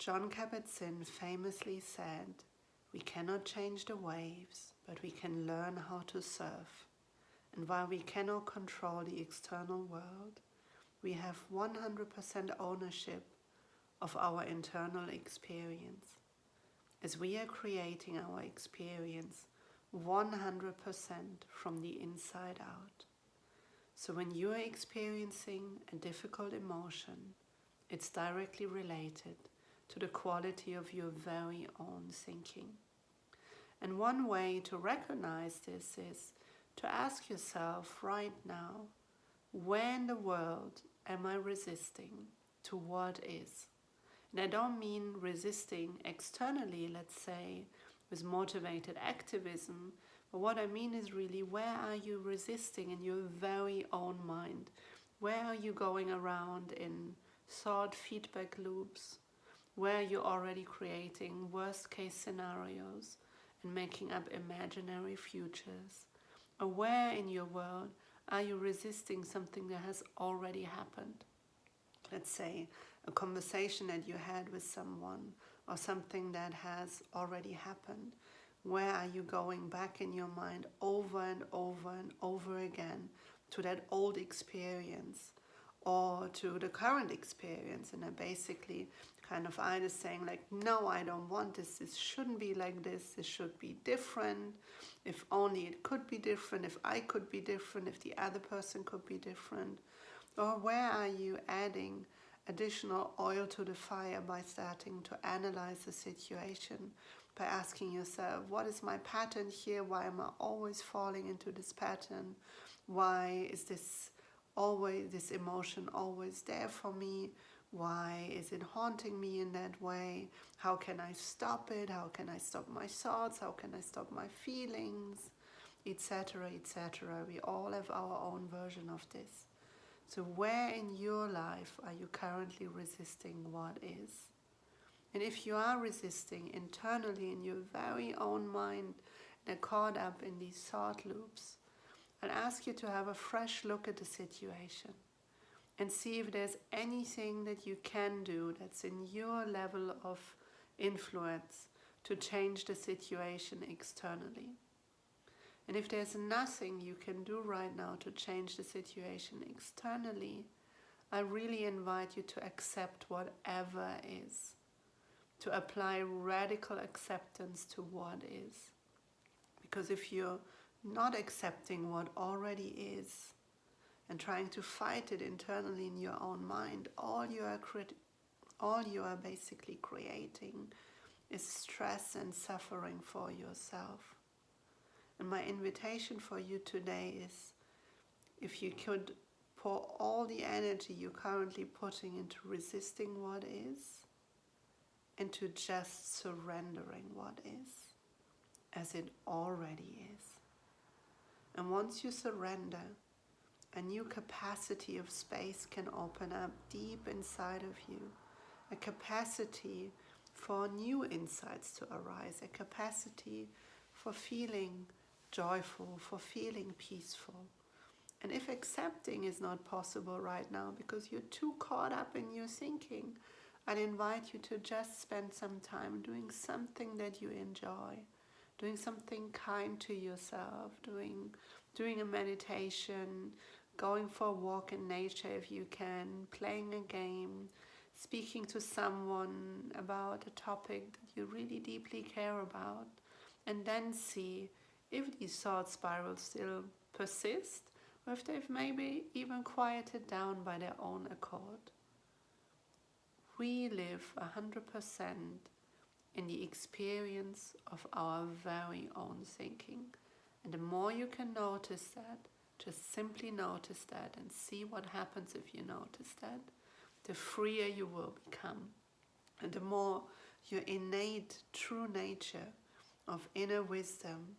John Kabat-Zinn famously said, "We cannot change the waves, but we can learn how to surf." And while we cannot control the external world, we have 100% ownership of our internal experience, as we are creating our experience 100% from the inside out. So when you are experiencing a difficult emotion, it's directly related to the quality of your very own thinking. And one way to recognize this is to ask yourself right now, where in the world am I resisting to what is? And I don't mean resisting externally, let's say, with motivated activism, but what I mean is really, where are you resisting in your very own mind? Where are you going around in thought feedback loops? Where you're already creating worst case scenarios and making up imaginary futures? Or where in your world are you resisting something that has already happened? Let's say a conversation that you had with someone, or something that has already happened. Where are you going back in your mind over and over and over again to that old experience or to the current experience? And I basically kind of either saying like, no, I don't want this, this shouldn't be like this should be different, if only it could be different, if I could be different, if the other person could be different. Or where are you adding additional oil to the fire by starting to analyze the situation, by asking yourself, what is my pattern here? Why am I always falling into this pattern? Why is this emotion always there for me? Why is it haunting me in that way? How can I stop it? How can I stop my thoughts? How can I stop my feelings? Etc., etc. We all have our own version of this. So where in your life are you currently resisting what is? And if you are resisting internally in your very own mind and are caught up in these thought loops, I'll ask you to have a fresh look at the situation and see if there's anything that you can do that's in your level of influence to change the situation externally. And if there's nothing you can do right now to change the situation externally, I really invite you to accept whatever is, to apply radical acceptance to what is. Because if you're not accepting what already is and trying to fight it internally in your own mind, all you are basically creating is stress and suffering for yourself. And my invitation for you today is, if you could pour all the energy you're currently putting into resisting what is, into just surrendering what is, as it already is. And once you surrender, a new capacity of space can open up deep inside of you, a capacity for new insights to arise, a capacity for feeling joyful, for feeling peaceful. And if accepting is not possible right now because you're too caught up in your thinking, I'd invite you to just spend some time doing something that you enjoy, doing something kind to yourself, doing a meditation, going for a walk in nature if you can, playing a game, speaking to someone about a topic that you really deeply care about, and then see if these thought spirals still persist, or if they've maybe even quieted down by their own accord. We live 100% in the experience of our very own thinking. And the more you can notice that, just simply notice that and see what happens if you notice that, the freer you will become. And the more your innate true nature of inner wisdom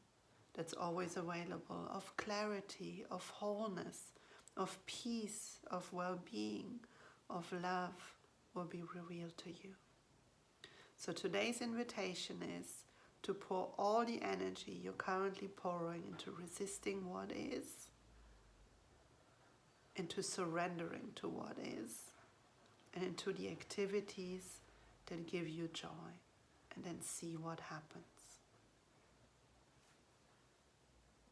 that's always available, of clarity, of wholeness, of peace, of well-being, of love will be revealed to you. So today's invitation is to pour all the energy you're currently pouring into resisting what is, into surrendering to what is, and into the activities that give you joy, and then see what happens.